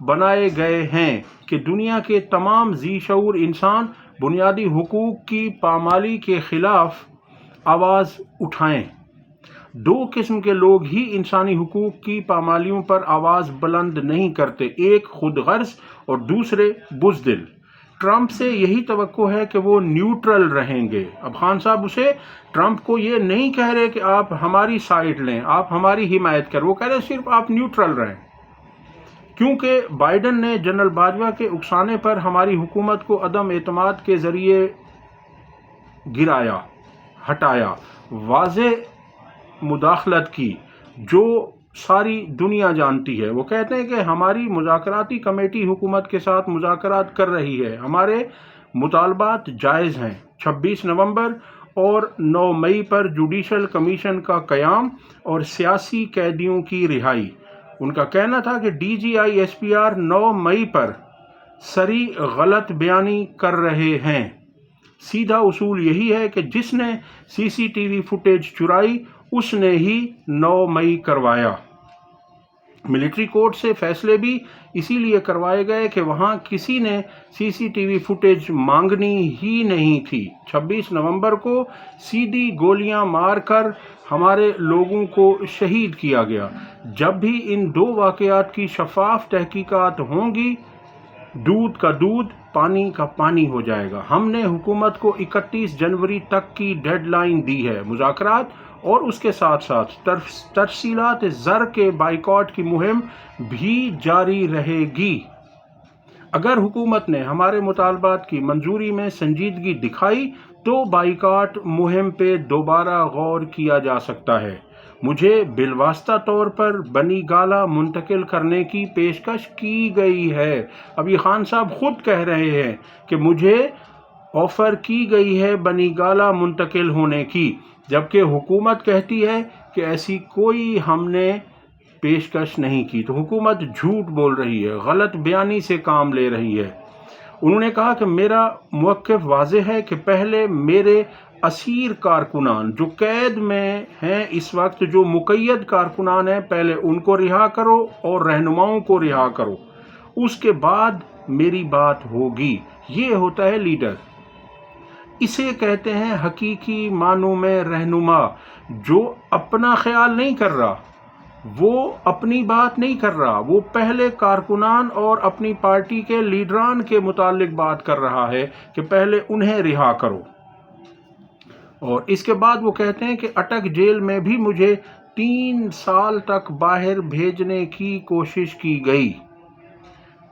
بنائے گئے ہیں کہ دنیا کے تمام ذی شعور انسان بنیادی حقوق کی پامالی کے خلاف آواز اٹھائیں۔ دو قسم کے لوگ ہی انسانی حقوق کی پامالیوں پر آواز بلند نہیں کرتے، ایک خود غرض اور دوسرے بزدل۔ ٹرمپ سے یہی توقع ہے کہ وہ نیوٹرل رہیں گے۔ اب خان صاحب ٹرمپ کو یہ نہیں کہہ رہے کہ آپ ہماری سائڈ لیں، آپ ہماری حمایت کریں، وہ کہہ رہے صرف آپ نیوٹرل رہیں، کیونکہ بائیڈن نے جنرل باجوہ کے اکسانے پر ہماری حکومت کو عدم اعتماد کے ذریعے ہٹایا، واضح مداخلت کی جو ساری دنیا جانتی ہے۔ وہ کہتے ہیں کہ ہماری مذاکراتی کمیٹی حکومت کے ساتھ مذاکرات کر رہی ہے، ہمارے مطالبات جائز ہیں۔ 26 نومبر اور 9 مئی پر جوڈیشل کمیشن کا قیام اور سیاسی قیدیوں کی رہائی۔ ان کا کہنا تھا کہ DGISPR 9 مئی پر سری غلط بیانی کر رہے ہیں۔ سیدھا اصول یہی ہے کہ جس نے CCTV فوٹیج چرائی اس نے ہی 9 مئی کروایا۔ ملٹری کورٹ سے فیصلے بھی اسی لیے کروائے گئے کہ وہاں کسی نے CCTV فوٹیج مانگنی ہی نہیں تھی۔ 26 نومبر کو سیدھی گولیاں مار کر ہمارے لوگوں کو شہید کیا گیا۔ جب بھی ان دو واقعات کی شفاف تحقیقات ہوں گی، دودھ کا دودھ، پانی کا پانی ہو جائے گا۔ ہم نے حکومت کو 31 جنوری تک کی ڈیڈ لائن دی ہے۔ مذاکرات اور اس کے ساتھ ساتھ ترسیلات زر کے بائیکاٹ کی مہم بھی جاری رہے گی۔ اگر حکومت نے ہمارے مطالبات کی منظوری میں سنجیدگی دکھائی تو بائیکاٹ مہم پہ دوبارہ غور کیا جا سکتا ہے۔ مجھے بالواسطہ طور پر بنی گالہ منتقل کرنے کی پیشکش کی گئی ہے۔ اب یہ خان صاحب خود کہہ رہے ہیں کہ مجھے آفر کی گئی ہے بنی گالہ منتقل ہونے کی، جبکہ حکومت کہتی ہے کہ ایسی کوئی ہم نے پیشکش نہیں کی۔ تو حکومت جھوٹ بول رہی ہے، غلط بیانی سے کام لے رہی ہے۔ انہوں نے کہا کہ میرا موقف واضح ہے کہ پہلے میرے اسیر کارکنان جو قید میں ہیں اس وقت، جو مقید کارکنان ہیں، پہلے ان کو رہا کرو اور رہنماؤں کو رہا کرو، اس کے بعد میری بات ہوگی۔ یہ ہوتا ہے لیڈر، اسے کہتے ہیں حقیقی معنوں میں رہنما، جو اپنا خیال نہیں کر رہا، وہ اپنی بات نہیں کر رہا، وہ پہلے کارکنان اور اپنی پارٹی کے لیڈران کے متعلق بات کر رہا ہے کہ پہلے انہیں رہا کرو۔ اور اس کے بعد وہ کہتے ہیں کہ اٹک جیل میں بھی مجھے 3 سال تک باہر بھیجنے کی کوشش کی گئی۔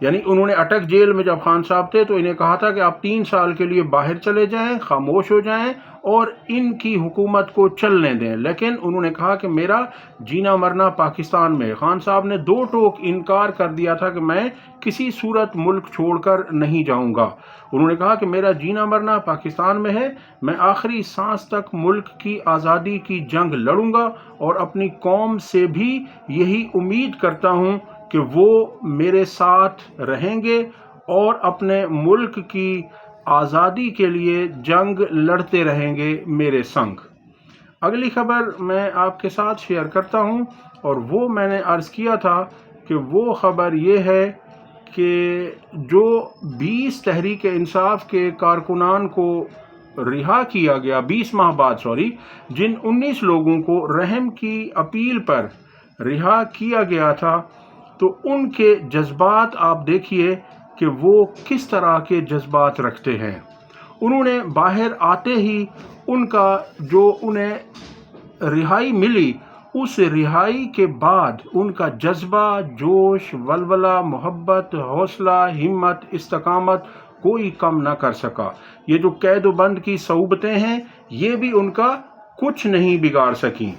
یعنی انہوں نے اٹک جیل میں جب خان صاحب تھے تو انہیں کہا تھا کہ آپ 3 سال کے لیے باہر چلے جائیں، خاموش ہو جائیں اور ان کی حکومت کو چلنے دیں، لیکن انہوں نے کہا کہ میرا جینا مرنا پاکستان میں۔ خان صاحب نے 2 ٹوک انکار کر دیا تھا کہ میں کسی صورت ملک چھوڑ کر نہیں جاؤں گا۔ انہوں نے کہا کہ میرا جینا مرنا پاکستان میں ہے، میں آخری سانس تک ملک کی آزادی کی جنگ لڑوں گا اور اپنی قوم سے بھی یہی امید کرتا ہوں کہ وہ میرے ساتھ رہیں گے اور اپنے ملک کی آزادی کے لیے جنگ لڑتے رہیں گے میرے سنگ۔ اگلی خبر میں آپ کے ساتھ شیئر کرتا ہوں، اور وہ میں نے عرض کیا تھا کہ وہ خبر یہ ہے کہ جو 20 تحریک انصاف کے کارکنان کو رہا کیا گیا 20 ماہ بعد، جن 19 لوگوں کو رحم کی اپیل پر رہا کیا گیا تھا، تو ان کے جذبات آپ دیکھیے کہ وہ کس طرح کے جذبات رکھتے ہیں۔ انہوں نے باہر آتے ہی ان کا جو انہیں رہائی ملی، اس رہائی کے بعد ان کا جذبہ، جوش، ولولہ، محبت، حوصلہ، ہمت، استقامت کوئی کم نہ کر سکا۔ یہ جو قید و بند کی صعوبتیں ہیں، یہ بھی ان کا کچھ نہیں بگاڑ سکیں۔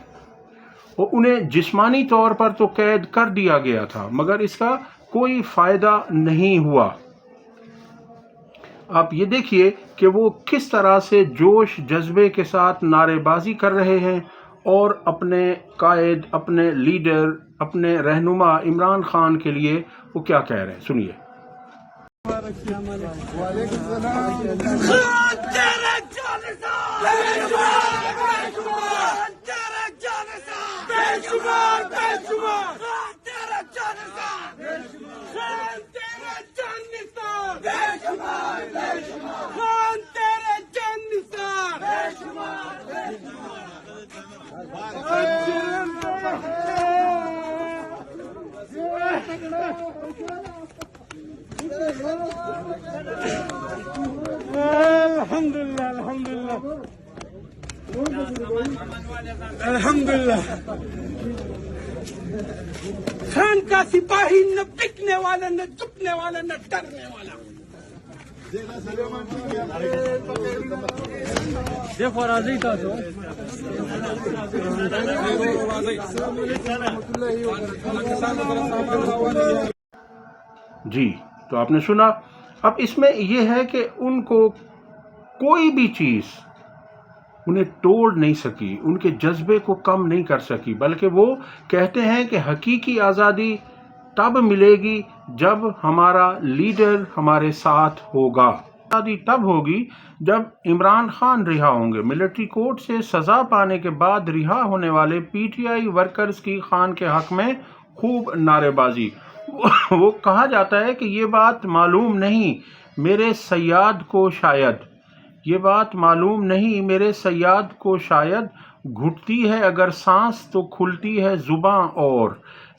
اور انہیں جسمانی طور پر تو قید کر دیا گیا تھا، مگر اس کا کوئی فائدہ نہیں ہوا۔ آپ یہ دیکھیے کہ وہ کس طرح سے جوش جذبے کے ساتھ نعرے بازی کر رہے ہیں اور اپنے قائد، اپنے لیڈر، اپنے رہنما عمران خان کے لیے وہ کیا کہہ رہے ہیں، سنیے۔ خان تیرے جان نثار خان تیرے جان نثار الحمدللہ الحمدللہ الحمدللہ خان کا سپاہی نہ بکنے والا نہ جھکنے والا نہ ڈرنے والا. دیکھو راضی تھا تو جی تو آپ نے سنا. اب اس میں یہ ہے کہ ان کو کوئی بھی چیز انہیں توڑ نہیں سکی، ان کے جذبے کو کم نہیں کر سکی، بلکہ وہ کہتے ہیں کہ حقیقی آزادی تب ملے گی جب ہمارا لیڈر ہمارے ساتھ ہوگا. آزادی تب ہوگی جب عمران خان رہا ہوں گے. ملٹری کورٹ سے سزا پانے کے بعد رہا ہونے والے پی ٹی آئی ورکرز کی خان کے حق میں خوب نعرے بازی. وہ کہا جاتا ہے کہ یہ بات معلوم نہیں میرے صیاد کو شاید، یہ بات معلوم نہیں میرے صیاد کو شاید، گھٹتی ہے اگر سانس تو کھلتی ہے زباں اور.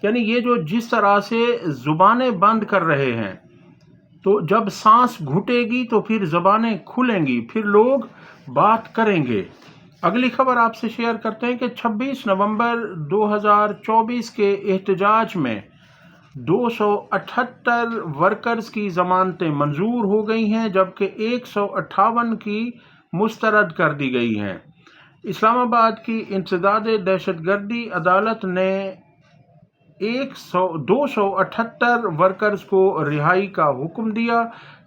یعنی یہ جو جس طرح سے زبانیں بند کر رہے ہیں، تو جب سانس گھٹے گی تو پھر زبانیں کھلیں گی، پھر لوگ بات کریں گے. اگلی خبر آپ سے شیئر کرتے ہیں کہ 26 نومبر 2024 کے احتجاج میں 278 ورکرز کی ضمانتیں منظور ہو گئی ہیں، جبکہ 158 کی مسترد کر دی گئی ہیں. اسلام آباد کی انسداد دہشت گردی عدالت نے 278 ورکرز کو رہائی کا حکم دیا.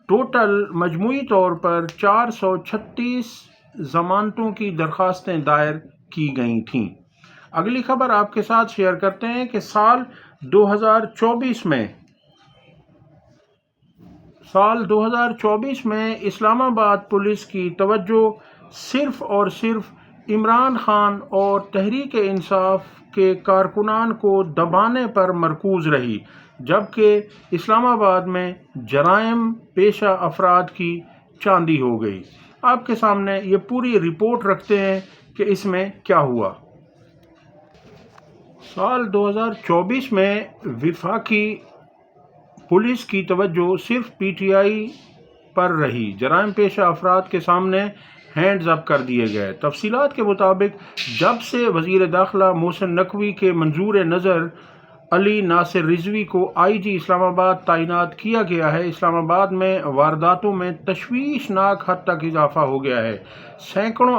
ٹوٹل مجموعی طور پر 436 ضمانتوں کی درخواستیں دائر کی گئی تھیں. اگلی خبر آپ کے ساتھ شیئر کرتے ہیں کہ سال 2024 میں اسلام آباد پولیس کی توجہ صرف اور صرف عمران خان اور تحریک انصاف کے کارکنان کو دبانے پر مرکوز رہی، جبکہ اسلام آباد میں جرائم پیشہ افراد کی چاندی ہو گئی. آپ کے سامنے یہ پوری رپورٹ رکھتے ہیں کہ اس میں کیا ہوا. سال 2024 میں وفاقی پولیس کی توجہ صرف پی ٹی آئی پر رہی، جرائم پیشہ افراد کے سامنے ہینڈز اپ کر دیے گئے. تفصیلات کے مطابق جب سے وزیر داخلہ محسن نقوی کے منظور نظر علی ناصر رضوی کو آئی جی اسلام آباد تعینات کیا گیا ہے، اسلام آباد میں وارداتوں میں تشویشناک حد تک اضافہ ہو گیا ہے. سینکڑوں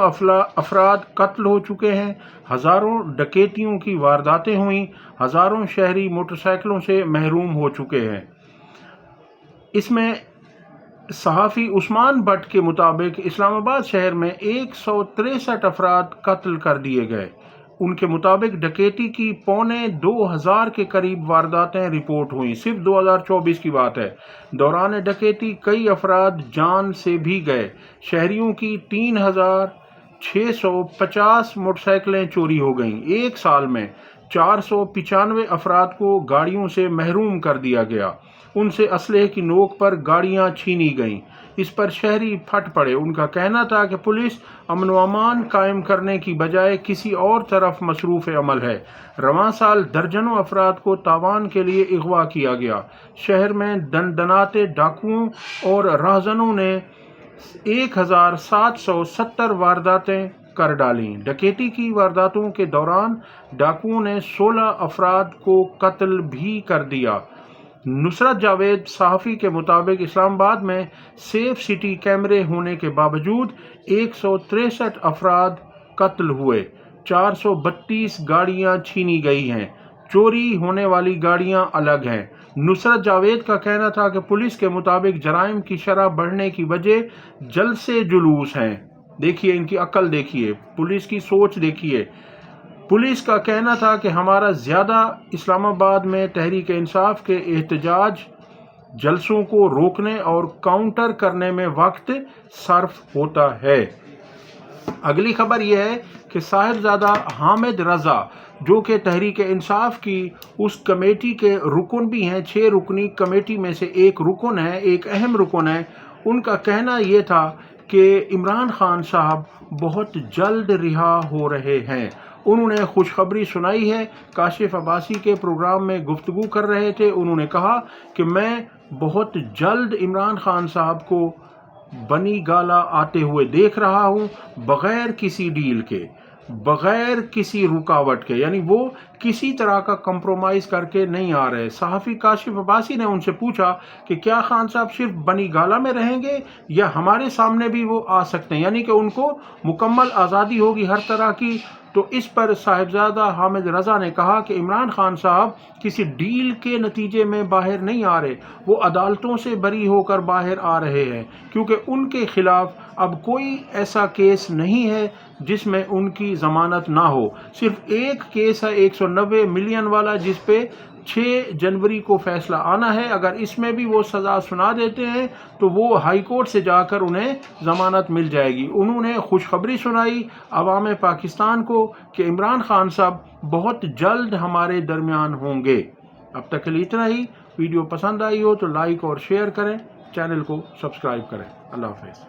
افراد قتل ہو چکے ہیں، ہزاروں ڈکیتیوں کی وارداتیں ہوئیں، ہزاروں شہری موٹر سائیکلوں سے محروم ہو چکے ہیں. اس میں صحافی عثمان بٹ کے مطابق اسلام آباد شہر میں 163 افراد قتل کر دیے گئے. ان کے مطابق ڈکیتی کی 2500 کے قریب وارداتیں رپورٹ ہوئیں. صرف 2024 کی بات ہے. دوران ڈکیتی کئی افراد جان سے بھی گئے. شہریوں کی 3650 موٹر سائیکلیں چوری ہو گئیں. ایک سال میں 495 افراد کو گاڑیوں سے محروم کر دیا گیا. ان سے اسلحے کی نوک پر گاڑیاں چھینی گئیں. اس پر شہری پھٹ پڑے. ان کا کہنا تھا کہ پولیس امن و امان قائم کرنے کی بجائے کسی اور طرف مصروف عمل ہے. رواں سال درجنوں افراد کو تاوان کے لیے اغوا کیا گیا. شہر میں دندناتے ڈاکوؤں اور راہزنوں نے 1770 وارداتیں کر ڈالیں. ڈکیتی کی وارداتوں کے دوران ڈاکوؤں نے 16 افراد کو قتل بھی کر دیا. نصرت جاوید صحافی کے مطابق اسلام آباد میں سیف سٹی کیمرے ہونے کے باوجود 163 افراد قتل ہوئے، 432 گاڑیاں چھینی گئی ہیں. چوری ہونے والی گاڑیاں الگ ہیں. نصرت جاوید کا کہنا تھا کہ پولیس کے مطابق جرائم کی شرح بڑھنے کی وجہ جلسے جلوس ہیں. دیکھیے ان کی عقل، دیکھیے پولیس کی سوچ، دیکھیے. پولیس کا کہنا تھا کہ ہمارا زیادہ اسلام آباد میں تحریک انصاف کے احتجاج جلسوں کو روکنے اور کاؤنٹر کرنے میں وقت صرف ہوتا ہے. اگلی خبر یہ ہے کہ صاحبزادہ حامد رضا جو کہ تحریک انصاف کی اس کمیٹی کے رکن بھی ہیں، 6 رکنی کمیٹی میں سے ایک رکن ہے، ایک اہم رکن ہے، ان کا کہنا یہ تھا کہ عمران خان صاحب بہت جلد رہا ہو رہے ہیں۔ انہوں نے خوشخبری سنائی ہے، کاشف عباسی کے پروگرام میں گفتگو کر رہے تھے، انہوں نے کہا کہ میں بہت جلد عمران خان صاحب کو بنی گالا آتے ہوئے دیکھ رہا ہوں، بغیر کسی ڈیل کے، بغیر کسی رکاوٹ کے، یعنی وہ کسی طرح کا کمپرومائز کر کے نہیں آ رہے۔ صحافی کاشف عباسی نے ان سے پوچھا کہ کیا خان صاحب صرف بنی گالا میں رہیں گے یا ہمارے سامنے بھی وہ آ سکتے ہیں، یعنی کہ ان کو مکمل آزادی ہوگی ہر طرح کی؟ تو اس پر صاحبزادہ حامد رضا نے کہا کہ عمران خان صاحب کسی ڈیل کے نتیجے میں باہر نہیں آ رہے، وہ عدالتوں سے بری ہو کر باہر آ رہے ہیں، کیونکہ ان کے خلاف اب کوئی ایسا کیس نہیں ہے جس میں ان کی ضمانت نہ ہو۔ صرف ایک کیس ہے 190 ملین والا، جس پہ 6 جنوری کو فیصلہ آنا ہے۔ اگر اس میں بھی وہ سزا سنا دیتے ہیں تو وہ ہائی کورٹ سے جا کر انہیں ضمانت مل جائے گی۔ انہوں نے خوشخبری سنائی عوام پاکستان کو کہ عمران خان صاحب بہت جلد ہمارے درمیان ہوں گے۔ اب تک کے لیے اتنا ہی۔ ویڈیو پسند آئی ہو تو لائک اور شیئر کریں، چینل کو سبسکرائب کریں۔ اللہ حافظ۔